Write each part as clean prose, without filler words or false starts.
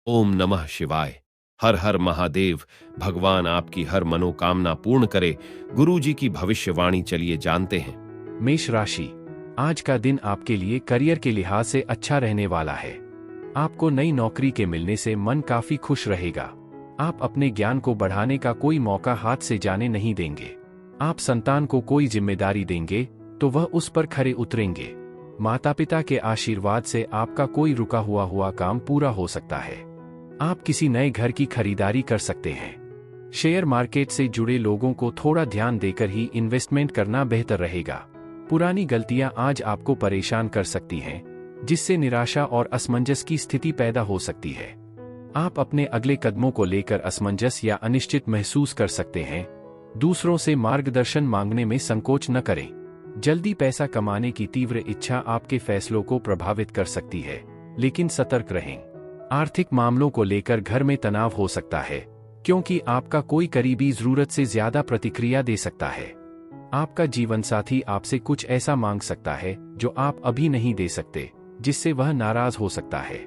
ओम नमः शिवाय। हर हर महादेव। भगवान आपकी हर मनोकामना पूर्ण करे। गुरुजी की भविष्यवाणी चलिए जानते हैं। मेष राशि, आज का दिन आपके लिए करियर के लिहाज से अच्छा रहने वाला है। आपको नई नौकरी के मिलने से मन काफी खुश रहेगा। आप अपने ज्ञान को बढ़ाने का कोई मौका हाथ से जाने नहीं देंगे। आप संतान को कोई जिम्मेदारी देंगे तो वह उस पर खरे उतरेंगे। माता पिता के आशीर्वाद से आपका कोई रुका हुआ काम पूरा हो सकता है। आप किसी नए घर की खरीदारी कर सकते हैं। शेयर मार्केट से जुड़े लोगों को थोड़ा ध्यान देकर ही इन्वेस्टमेंट करना बेहतर रहेगा। पुरानी गलतियां आज आपको परेशान कर सकती हैं, जिससे निराशा और असमंजस की स्थिति पैदा हो सकती है। आप अपने अगले कदमों को लेकर असमंजस या अनिश्चित महसूस कर सकते हैं। दूसरों से मार्गदर्शन मांगने में संकोच न करें। जल्दी पैसा कमाने की तीव्र इच्छा आपके फैसलों को प्रभावित कर सकती है, लेकिन सतर्क रहें। आर्थिक मामलों को लेकर घर में तनाव हो सकता है, क्योंकि आपका कोई करीबी जरूरत से ज्यादा प्रतिक्रिया दे सकता है। आपका जीवनसाथी आपसे कुछ ऐसा मांग सकता है जो आप अभी नहीं दे सकते, जिससे वह नाराज हो सकता है।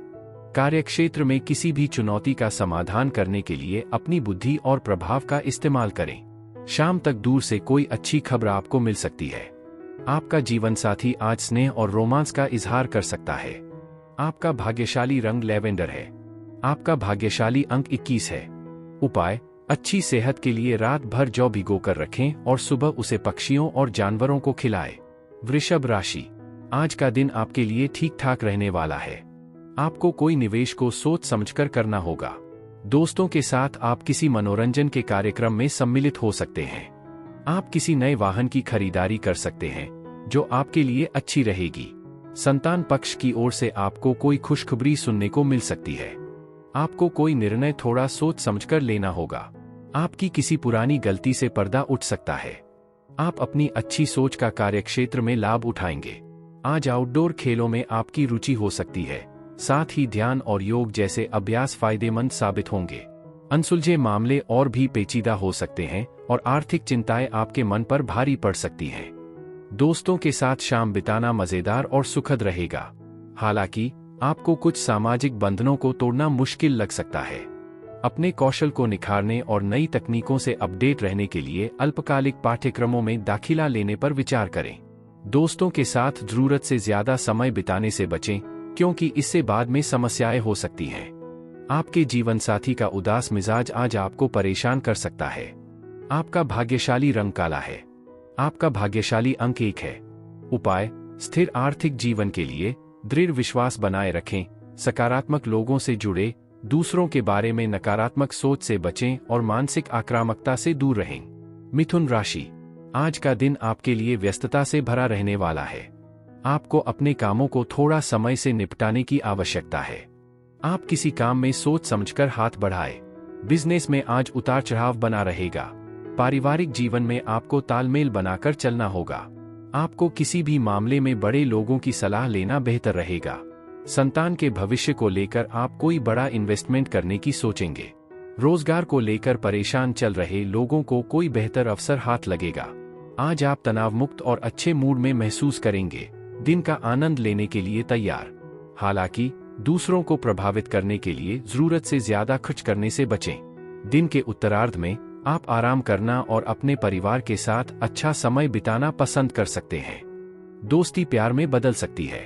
कार्यक्षेत्र में किसी भी चुनौती का समाधान करने के लिए अपनी बुद्धि और प्रभाव का इस्तेमाल करें। शाम तक दूर से कोई अच्छी खबर आपको मिल सकती है। आपका जीवनसाथी आज स्नेह और रोमांस का इजहार कर सकता है। आपका भाग्यशाली रंग लैवेंडर है। आपका भाग्यशाली अंक 21 है। उपाय: अच्छी सेहत के लिए रात भर जौ भिगोकर रखें और सुबह उसे पक्षियों और जानवरों को खिलाएं। वृषभ राशि, आज का दिन आपके लिए ठीक ठाक रहने वाला है। आपको कोई निवेश को सोच समझकर करना होगा। दोस्तों के साथ आप किसी मनोरंजन के कार्यक्रम में सम्मिलित हो सकते हैं। आप किसी नए वाहन की खरीदारी कर सकते हैं, जो आपके लिए अच्छी रहेगी। संतान पक्ष की ओर से आपको कोई खुशखबरी सुनने को मिल सकती है। आपको कोई निर्णय थोड़ा सोच समझकर लेना होगा। आपकी किसी पुरानी गलती से पर्दा उठ सकता है। आप अपनी अच्छी सोच का कार्यक्षेत्र में लाभ उठाएंगे। आज आउटडोर खेलों में आपकी रुचि हो सकती है। साथ ही ध्यान और योग जैसे अभ्यास फायदेमंद साबित होंगे। अनसुलझे मामले और भी पेचीदा हो सकते हैं और आर्थिक चिंताएं आपके मन पर भारी पड़ सकती हैं। दोस्तों के साथ शाम बिताना मजेदार और सुखद रहेगा। हालांकि आपको कुछ सामाजिक बंधनों को तोड़ना मुश्किल लग सकता है। अपने कौशल को निखारने और नई तकनीकों से अपडेट रहने के लिए अल्पकालिक पाठ्यक्रमों में दाखिला लेने पर विचार करें। दोस्तों के साथ जरूरत से ज्यादा समय बिताने से बचें, क्योंकि इससे बाद में समस्याएं हो सकती हैं। आपके जीवनसाथी का उदास मिजाज आज आपको परेशान कर सकता है। आपका भाग्यशाली रंग काला है। आपका भाग्यशाली अंक 1 है। उपाय: स्थिर आर्थिक जीवन के लिए दृढ़ विश्वास बनाए रखें। सकारात्मक लोगों से जुड़े, दूसरों के बारे में नकारात्मक सोच से बचें और मानसिक आक्रामकता से दूर रहें। मिथुन राशि, आज का दिन आपके लिए व्यस्तता से भरा रहने वाला है। आपको अपने कामों को थोड़ा समय से निपटाने की आवश्यकता है। आप किसी काम में सोच समझकर हाथ बढ़ाएं। बिजनेस में आज उतार चढ़ाव बना रहेगा। पारिवारिक जीवन में आपको तालमेल बनाकर चलना होगा। आपको किसी भी मामले में बड़े लोगों की सलाह लेना बेहतर रहेगा। संतान के भविष्य को लेकर आप कोई बड़ा इन्वेस्टमेंट करने की सोचेंगे। रोजगार को लेकर परेशान चल रहे लोगों को कोई बेहतर अवसर हाथ लगेगा। आज आप तनाव मुक्त और अच्छे मूड में महसूस करेंगे। दिन का आनंद लेने के लिए तैयार। हालांकि दूसरों को प्रभावित करने के लिए जरूरत से ज्यादा खर्च करने से बचें। दिन के उत्तरार्ध में आप आराम करना और अपने परिवार के साथ अच्छा समय बिताना पसंद कर सकते हैं। दोस्ती प्यार में बदल सकती है।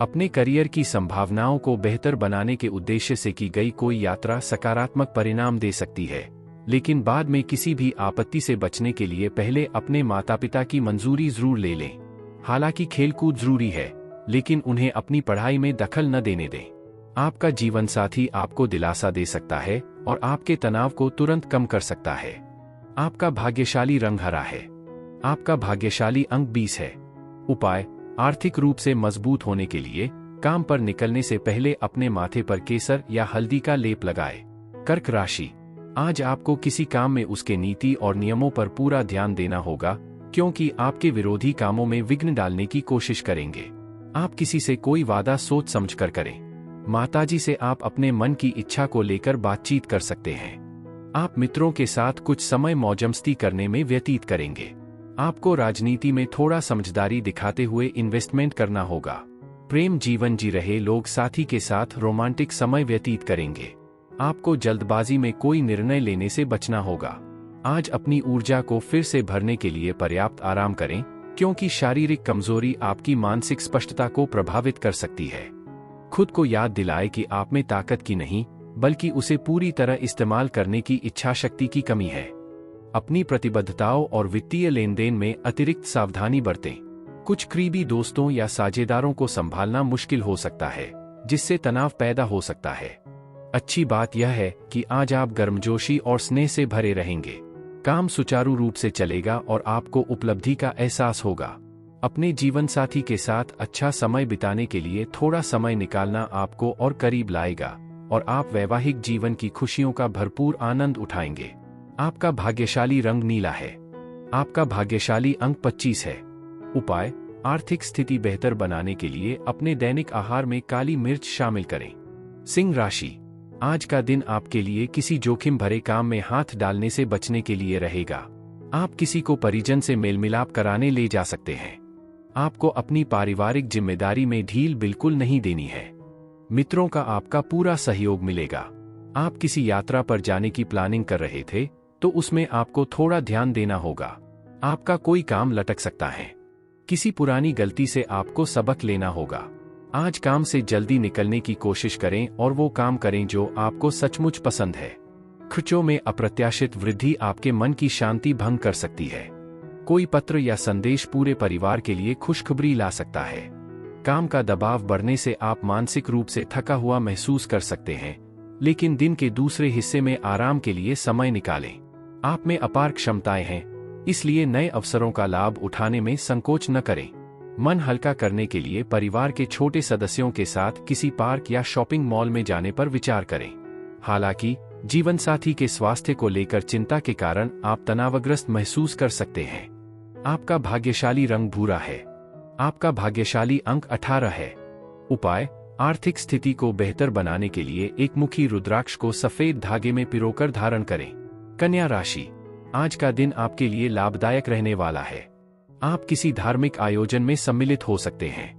अपने करियर की संभावनाओं को बेहतर बनाने के उद्देश्य से की गई कोई यात्रा सकारात्मक परिणाम दे सकती है, लेकिन बाद में किसी भी आपत्ति से बचने के लिए पहले अपने माता पिता की मंजूरी जरूर ले लें। हालांकि खेलकूद जरूरी है, लेकिन उन्हें अपनी पढ़ाई में दखल न देने दें। आपका जीवनसाथी आपको दिलासा दे सकता है और आपके तनाव को तुरंत कम कर सकता है। आपका भाग्यशाली रंग हरा है। आपका भाग्यशाली अंक 20 है। उपाय: आर्थिक रूप से मजबूत होने के लिए काम पर निकलने से पहले अपने माथे पर केसर या हल्दी का लेप लगाएं। कर्क राशि, आज आपको किसी काम में उसके नीति और नियमों पर पूरा ध्यान देना होगा, क्योंकि आपके विरोधी कामों में विघ्न डालने की कोशिश करेंगे। आप किसी से कोई वादा सोच समझकर करें। माताजी से आप अपने मन की इच्छा को लेकर बातचीत कर सकते हैं। आप मित्रों के साथ कुछ समय मौजमस्ती करने में व्यतीत करेंगे। आपको राजनीति में थोड़ा समझदारी दिखाते हुए इन्वेस्टमेंट करना होगा। प्रेम जीवन जी रहे लोग साथी के साथ रोमांटिक समय व्यतीत करेंगे। आपको जल्दबाजी में कोई निर्णय लेने से बचना होगा। आज अपनी ऊर्जा को फिर से भरने के लिए पर्याप्त आराम करें, क्योंकि शारीरिक कमजोरी आपकी मानसिक स्पष्टता को प्रभावित कर सकती है। खुद को याद दिलाए कि आप में ताकत की नहीं, बल्कि उसे पूरी तरह इस्तेमाल करने की इच्छाशक्ति की कमी है। अपनी प्रतिबद्धताओं और वित्तीय लेनदेन में अतिरिक्त सावधानी बरतें। कुछ करीबी दोस्तों या साझेदारों को संभालना मुश्किल हो सकता है, जिससे तनाव पैदा हो सकता है। अच्छी बात यह है कि आज आप गर्मजोशी और स्नेह से भरे रहेंगे। काम सुचारू रूप से चलेगा और आपको उपलब्धि का एहसास होगा। अपने जीवन साथी के साथ अच्छा समय बिताने के लिए थोड़ा समय निकालना आपको और करीब लाएगा और आप वैवाहिक जीवन की खुशियों का भरपूर आनंद उठाएंगे। आपका भाग्यशाली रंग नीला है। आपका भाग्यशाली अंक 25 है। उपाय: आर्थिक स्थिति बेहतर बनाने के लिए अपने दैनिक आहार में काली मिर्च शामिल करें। सिंह राशि, आज का दिन आपके लिए किसी जोखिम भरे काम में हाथ डालने से बचने के लिए रहेगा। आप किसी को परिजन से मेलमिलाप कराने ले जा सकते हैं। आपको अपनी पारिवारिक जिम्मेदारी में ढील बिल्कुल नहीं देनी है। मित्रों का आपका पूरा सहयोग मिलेगा। आप किसी यात्रा पर जाने की प्लानिंग कर रहे थे, तो उसमें आपको थोड़ा ध्यान देना होगा। आपका कोई काम लटक सकता है। किसी पुरानी गलती से आपको सबक लेना होगा। आज काम से जल्दी निकलने की कोशिश करें और वो काम करें जो आपको सचमुच पसंद है। खर्चों में अप्रत्याशित वृद्धि आपके मन की शांति भंग कर सकती है। कोई पत्र या संदेश पूरे परिवार के लिए खुशखबरी ला सकता है। काम का दबाव बढ़ने से आप मानसिक रूप से थका हुआ महसूस कर सकते हैं, लेकिन दिन के दूसरे हिस्से में आराम के लिए समय निकालें। आप में अपार क्षमताएं हैं, इसलिए नए अवसरों का लाभ उठाने में संकोच न करें। मन हल्का करने के लिए परिवार के छोटे सदस्यों के साथ किसी पार्क या शॉपिंग मॉल में जाने पर विचार करें। हालांकि जीवनसाथी के स्वास्थ्य को लेकर चिंता के कारण आप तनावग्रस्त महसूस कर सकते हैं। आपका भाग्यशाली रंग भूरा है। आपका भाग्यशाली अंक 18 है। उपाय: आर्थिक स्थिति को बेहतर बनाने के लिए एक मुखी रुद्राक्ष को सफेद धागे में पिरोकर धारण करें। कन्या राशि, आज का दिन आपके लिए लाभदायक रहने वाला है। आप किसी धार्मिक आयोजन में सम्मिलित हो सकते हैं।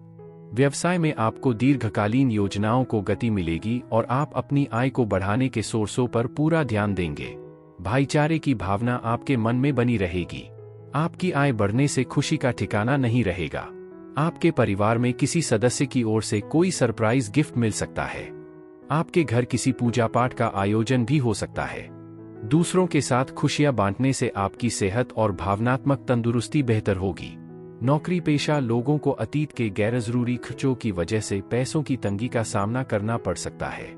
व्यवसाय में आपको दीर्घकालीन योजनाओं को गति मिलेगी और आप अपनी आय को बढ़ाने के सोर्सों पर पूरा ध्यान देंगे। भाईचारे की भावना आपके मन में बनी रहेगी। आपकी आय बढ़ने से खुशी का ठिकाना नहीं रहेगा। आपके परिवार में किसी सदस्य की ओर से कोई सरप्राइज गिफ्ट मिल सकता है। आपके घर किसी पूजा पाठ का आयोजन भी हो सकता है। दूसरों के साथ खुशियां बांटने से आपकी सेहत और भावनात्मक तंदुरुस्ती बेहतर होगी। नौकरी पेशा लोगों को अतीत के गैरजरूरी खर्चों की वजह से पैसों की तंगी का सामना करना पड़ सकता है।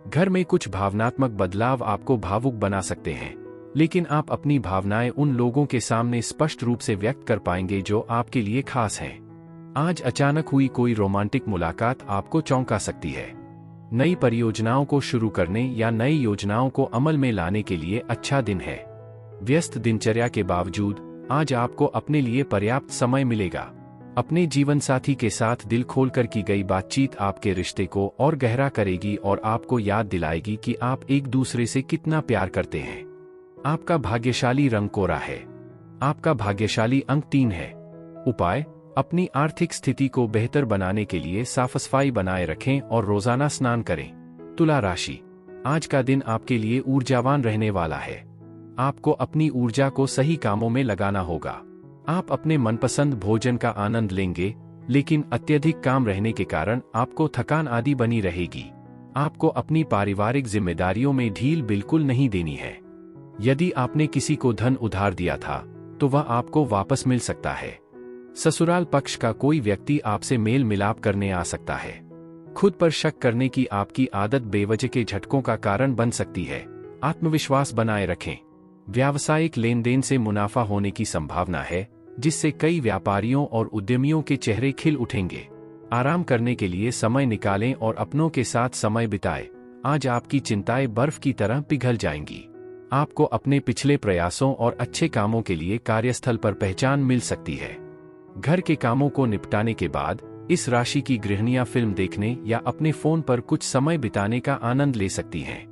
घर में कुछ भावनात्मक बदलाव आपको भावुक बना सकते हैं, लेकिन आप अपनी भावनाएं उन लोगों के सामने स्पष्ट रूप से व्यक्त कर पाएंगे जो आपके लिए खास हैं। आज अचानक हुई कोई रोमांटिक मुलाकात आपको चौंका सकती है। नई परियोजनाओं को शुरू करने या नई योजनाओं को अमल में लाने के लिए अच्छा दिन है। व्यस्त दिनचर्या के बावजूद आज आपको अपने लिए पर्याप्त समय मिलेगा। अपने जीवनसाथी के साथ दिल खोलकर की गई बातचीत आपके रिश्ते को और गहरा करेगी और आपको याद दिलाएगी कि आप एक दूसरे से कितना प्यार करते हैं। आपका भाग्यशाली रंग कोरा है। आपका भाग्यशाली अंक 3 है। उपाय: अपनी आर्थिक स्थिति को बेहतर बनाने के लिए साफ-सफाई बनाए रखें और रोजाना स्नान करें। तुला राशि, आज का दिन आपके लिए ऊर्जावान रहने वाला है। आपको अपनी ऊर्जा को सही कामों में लगाना होगा। आप अपने मनपसंद भोजन का आनंद लेंगे, लेकिन अत्यधिक काम रहने के कारण आपको थकान आदि बनी रहेगी। आपको अपनी पारिवारिक जिम्मेदारियों में ढील बिल्कुल नहीं देनी है। यदि आपने किसी को धन उधार दिया था, तो वह आपको वापस मिल सकता है। ससुराल पक्ष का कोई व्यक्ति आपसे मेल मिलाप करने आ सकता है। खुद पर शक करने की आपकी आदत बेवजह के झटकों का कारण बन सकती है। आत्मविश्वास बनाए रखें। व्यावसायिक लेनदेन से मुनाफा होने की संभावना है, जिससे कई व्यापारियों और उद्यमियों के चेहरे खिल उठेंगे। आराम करने के लिए समय निकालें और अपनों के साथ समय बिताएं। आज आपकी चिंताएं बर्फ की तरह पिघल जाएंगी। आपको अपने पिछले प्रयासों और अच्छे कामों के लिए कार्यस्थल पर पहचान मिल सकती है। घर के कामों को निपटाने के बाद इस राशि की गृहिणियां फिल्म देखने या अपने फोन पर कुछ समय बिताने का आनंद ले सकती हैं।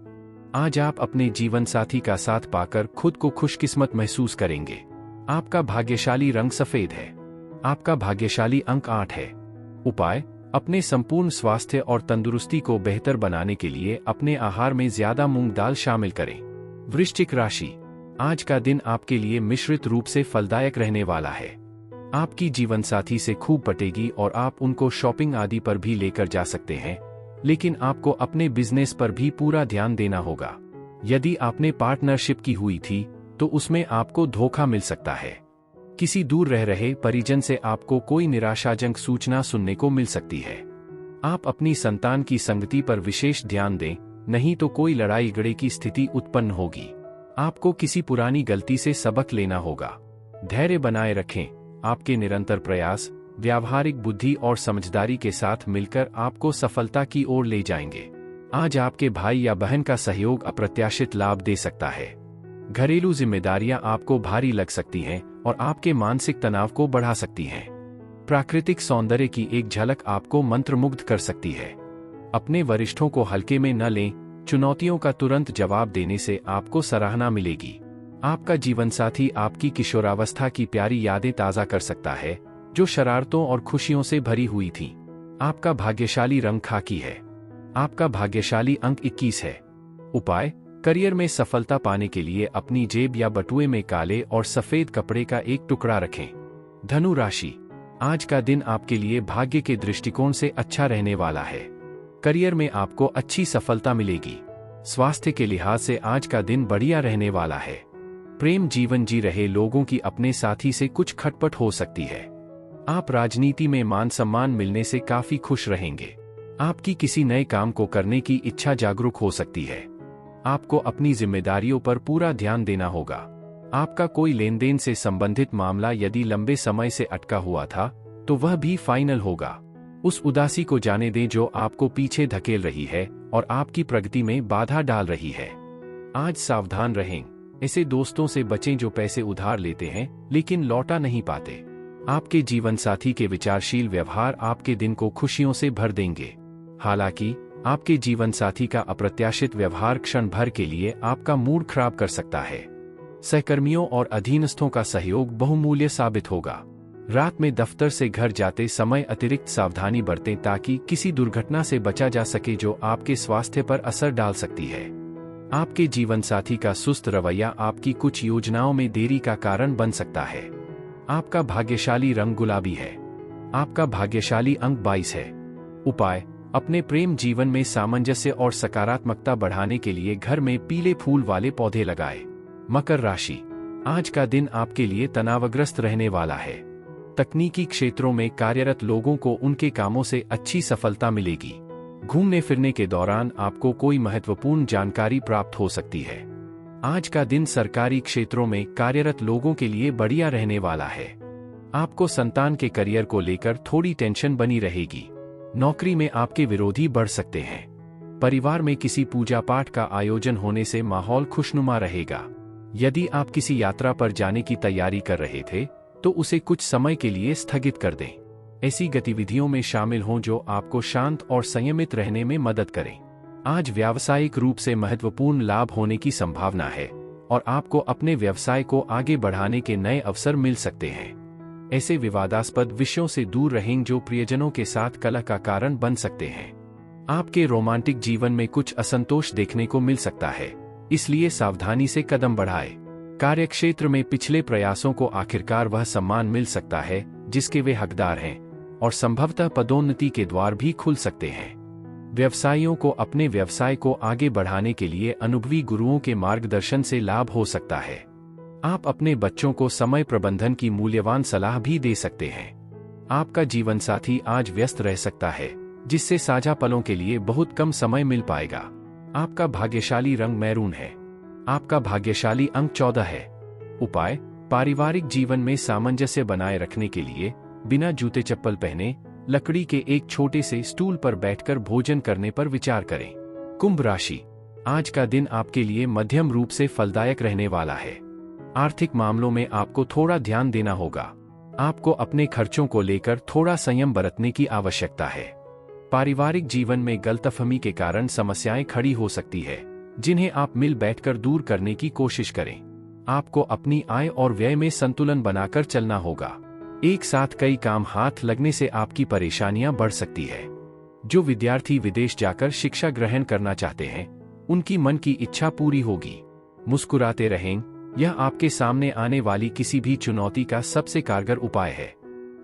आज आप अपने जीवन साथी का साथ पाकर खुद को खुशकिस्मत महसूस करेंगे। आपका भाग्यशाली रंग सफेद है। आपका भाग्यशाली अंक 8 है। उपाय: अपने संपूर्ण स्वास्थ्य और तंदुरुस्ती को बेहतर बनाने के लिए अपने आहार में ज्यादा मूंग दाल शामिल करें। वृश्चिक राशि, आज का दिन आपके लिए मिश्रित रूप से फलदायक रहने वाला है। आपकी जीवनसाथी से खूब पटेगी और आप उनको शॉपिंग आदि पर भी लेकर जा सकते हैं, लेकिन आपको अपने बिजनेस पर भी पूरा ध्यान देना होगा। यदि आपने पार्टनरशिप की हुई थी तो उसमें आपको धोखा मिल सकता है। किसी दूर रह रहे परिजन से आपको कोई निराशाजनक सूचना सुनने को मिल सकती है। आप अपनी संतान की संगति पर विशेष ध्यान दें, नहीं तो कोई लड़ाई झगड़े की स्थिति उत्पन्न होगी। आपको किसी पुरानी गलती से सबक लेना होगा। धैर्य बनाए रखें। आपके निरंतर प्रयास, व्यावहारिक बुद्धि और समझदारी के साथ मिलकर आपको सफलता की ओर ले जाएंगे। आज आपके भाई या बहन का सहयोग अप्रत्याशित लाभ दे सकता है। घरेलू जिम्मेदारियां आपको भारी लग सकती हैं और आपके मानसिक तनाव को बढ़ा सकती हैं। प्राकृतिक सौंदर्य की एक झलक आपको मंत्रमुग्ध कर सकती है। अपने वरिष्ठों को हल्के में न लें। चुनौतियों का तुरंत जवाब देने से आपको सराहना मिलेगी। आपका जीवनसाथी आपकी किशोरावस्था की प्यारी यादें ताज़ा कर सकता है, जो शरारतों और खुशियों से भरी हुई थीं। आपका भाग्यशाली रंग खाकी है। आपका भाग्यशाली अंक 21 है। उपाय: करियर में सफलता पाने के लिए अपनी जेब या बटुए में काले और सफेद कपड़े का एक टुकड़ा रखें। धनु राशि, आज का दिन आपके लिए भाग्य के दृष्टिकोण से अच्छा रहने वाला है। करियर में आपको अच्छी सफलता मिलेगी। स्वास्थ्य के लिहाज से आज का दिन बढ़िया रहने वाला है। प्रेम जीवन जी रहे लोगों की अपने साथी से कुछ खटपट हो सकती है। आप राजनीति में मान सम्मान मिलने से काफी खुश रहेंगे। आपकी किसी नए काम को करने की इच्छा जागरूक हो सकती है। आपको अपनी जिम्मेदारियों पर पूरा ध्यान देना होगा। आपका कोई लेन देन से संबंधित मामला यदि लंबे समय से अटका हुआ था तो वह भी फाइनल होगा। उस उदासी को जाने दें जो आपको पीछे धकेल रही है और आपकी प्रगति में बाधा डाल रही है। आज सावधान रहें। ऐसे दोस्तों से बचें जो पैसे उधार लेते हैं लेकिन लौटा नहीं पाते। आपके जीवन साथी के विचारशील व्यवहार आपके दिन को खुशियों से भर देंगे। हालांकि आपके जीवन साथी का अप्रत्याशित व्यवहार क्षण भर के लिए आपका मूड खराब कर सकता है। सहकर्मियों और अधीनस्थों का सहयोग बहुमूल्य साबित होगा। रात में दफ्तर से घर जाते समय अतिरिक्त सावधानी बरतें ताकि किसी दुर्घटना से बचा जा सके जो आपके स्वास्थ्य पर असर डाल सकती है। आपके जीवन साथी का सुस्त रवैया आपकी कुछ योजनाओं में देरी का कारण बन सकता है। आपका भाग्यशाली रंग गुलाबी है। आपका भाग्यशाली अंक 22 है। उपाय: अपने प्रेम जीवन में सामंजस्य और सकारात्मकता बढ़ाने के लिए घर में पीले फूल वाले पौधे लगाएं। मकर राशि, आज का दिन आपके लिए तनावग्रस्त रहने वाला है। तकनीकी क्षेत्रों में कार्यरत लोगों को उनके कामों से अच्छी सफलता मिलेगी। घूमने फिरने के दौरान आपको कोई महत्वपूर्ण जानकारी प्राप्त हो सकती है। आज का दिन सरकारी क्षेत्रों में कार्यरत लोगों के लिए बढ़िया रहने वाला है। आपको संतान के करियर को लेकर थोड़ी टेंशन बनी रहेगी। नौकरी में आपके विरोधी बढ़ सकते हैं। परिवार में किसी पूजा पाठ का आयोजन होने से माहौल खुशनुमा रहेगा। यदि आप किसी यात्रा पर जाने की तैयारी कर रहे थे तो उसे कुछ समय के लिए स्थगित कर दें। ऐसी गतिविधियों में शामिल हों जो आपको शांत और संयमित रहने में मदद करें। आज व्यावसायिक रूप से महत्वपूर्ण लाभ होने की संभावना है और आपको अपने व्यवसाय को आगे बढ़ाने के नए अवसर मिल सकते हैं। ऐसे विवादास्पद विषयों से दूर रहें जो प्रियजनों के साथ कलह का कारण बन सकते हैं। आपके रोमांटिक जीवन में कुछ असंतोष देखने को मिल सकता है, इसलिए सावधानी से कदम बढ़ाएं। कार्यक्षेत्र में पिछले प्रयासों को आखिरकार वह सम्मान मिल सकता है जिसके वे हकदार हैं और संभवतः पदोन्नति के द्वार भी खुल सकते हैं। व्यवसायियों को अपने व्यवसाय को आगे बढ़ाने के लिए अनुभवी गुरुओं के मार्गदर्शन से लाभ हो सकता है। आप अपने बच्चों को समय प्रबंधन की मूल्यवान सलाह भी दे सकते हैं। आपका जीवनसाथी आज व्यस्त रह सकता है, जिससे साझा पलों के लिए बहुत कम समय मिल पाएगा। आपका भाग्यशाली रंग मैरून है। आपका भाग्यशाली अंक 14 है। उपाय: पारिवारिक जीवन में सामंजस्य बनाए रखने के लिए बिना जूते चप्पल पहने लकड़ी के एक छोटे से स्टूल पर बैठकर भोजन करने पर विचार करें। कुंभ राशि, आज का दिन आपके लिए मध्यम रूप से फलदायक रहने वाला है। आर्थिक मामलों में आपको थोड़ा ध्यान देना होगा। आपको अपने खर्चों को लेकर थोड़ा संयम बरतने की आवश्यकता है। पारिवारिक जीवन में गलतफहमी के कारण समस्याएं खड़ी हो सकती है, जिन्हें आप मिल बैठकर दूर करने की कोशिश करें। आपको अपनी आय और व्यय में संतुलन बनाकर चलना होगा। एक साथ कई काम हाथ लगने से आपकी परेशानियां बढ़ सकती है। जो विद्यार्थी विदेश जाकर शिक्षा ग्रहण करना चाहते हैं, उनकी मन की इच्छा पूरी होगी। मुस्कुराते रहें, यह आपके सामने आने वाली किसी भी चुनौती का सबसे कारगर उपाय है।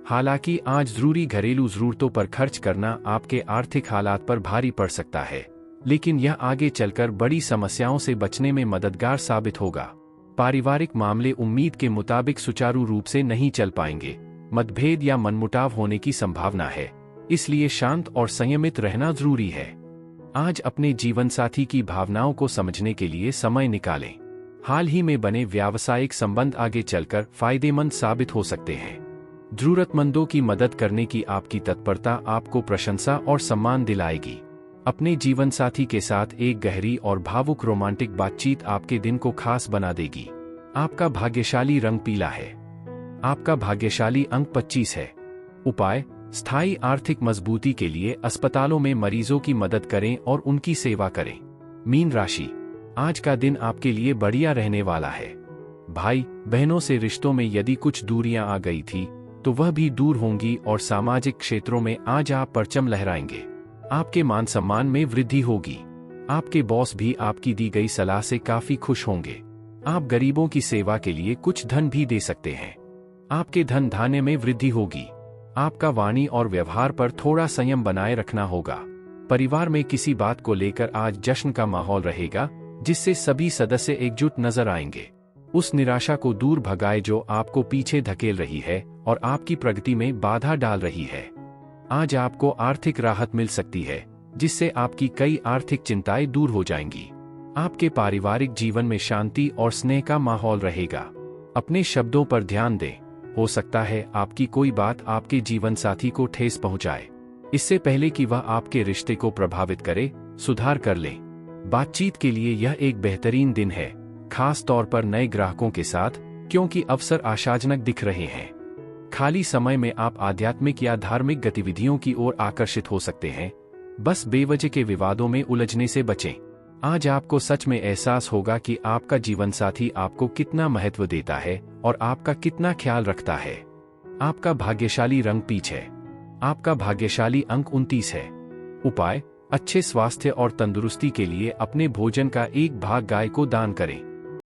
हालांकि आज जरूरी घरेलू जरूरतों पर खर्च करना आपके आर्थिक हालात पर भारी पड़ सकता है, लेकिन यह आगे चलकर बड़ी समस्याओं से बचने में मददगार साबित होगा। पारिवारिक मामले उम्मीद के मुताबिक सुचारू रूप से नहीं चल पाएंगे। मतभेद या मनमुटाव होने की संभावना है, इसलिए शांत और संयमित रहना जरूरी है। आज अपने जीवनसाथी की भावनाओं को समझने के लिए समय निकालें। हाल ही में बने व्यावसायिक संबंध आगे चलकर फायदेमंद साबित हो सकते हैं। जरूरतमंदों की मदद करने की आपकी तत्परता आपको प्रशंसा और सम्मान दिलाएगी। अपने जीवनसाथी के साथ एक गहरी और भावुक रोमांटिक बातचीत आपके दिन को खास बना देगी। आपका भाग्यशाली रंग पीला है। आपका भाग्यशाली अंक 25 है। उपाय: स्थायी आर्थिक मजबूती के लिए अस्पतालों में मरीजों की मदद करें और उनकी सेवा करें। मीन राशि: आज का दिन आपके लिए बढ़िया रहने वाला है। भाई बहनों से रिश्तों में यदि कुछ दूरियां आ गई थी, तो वह भी दूर होंगी और सामाजिक क्षेत्रों में आज आप परचम लहराएंगे। आपके मान सम्मान में वृद्धि होगी। आपके बॉस भी आपकी दी गई सलाह से काफी खुश होंगे। आप गरीबों की सेवा के लिए कुछ धन भी दे सकते हैं। आपके धन धान्य में वृद्धि होगी। आपका वाणी और व्यवहार पर थोड़ा संयम बनाए रखना होगा। परिवार में किसी बात को लेकर आज जश्न का माहौल रहेगा, जिससे सभी सदस्य एकजुट नजर आएंगे। उस निराशा को दूर भगाए जो आपको पीछे धकेल रही है और आपकी प्रगति में बाधा डाल रही है। आज आपको आर्थिक राहत मिल सकती है, जिससे आपकी कई आर्थिक चिंताएं दूर हो जाएंगी। आपके पारिवारिक जीवन में शांति और स्नेह का माहौल रहेगा। अपने शब्दों पर ध्यान दें। हो सकता है आपकी कोई बात आपके जीवन साथी को ठेस पहुंचाए। इससे पहले कि वह आपके रिश्ते को प्रभावित करे, सुधार कर लें। बातचीत के लिए यह एक बेहतरीन दिन है, खास तौर पर नए ग्राहकों के साथ, क्योंकि अवसर आशाजनक दिख रहे हैं। खाली समय में आप आध्यात्मिक या धार्मिक गतिविधियों की ओर आकर्षित हो सकते हैं। बस बेवजह के विवादों में उलझने से बचें। आज आपको सच में एहसास होगा कि आपका जीवनसाथी आपको कितना महत्व देता है और आपका कितना ख्याल रखता है। आपका भाग्यशाली रंग पीच है। आपका भाग्यशाली अंक 29 है। उपाय: अच्छे स्वास्थ्य और तंदुरुस्ती के लिए अपने भोजन का एक भाग गाय को दान करें।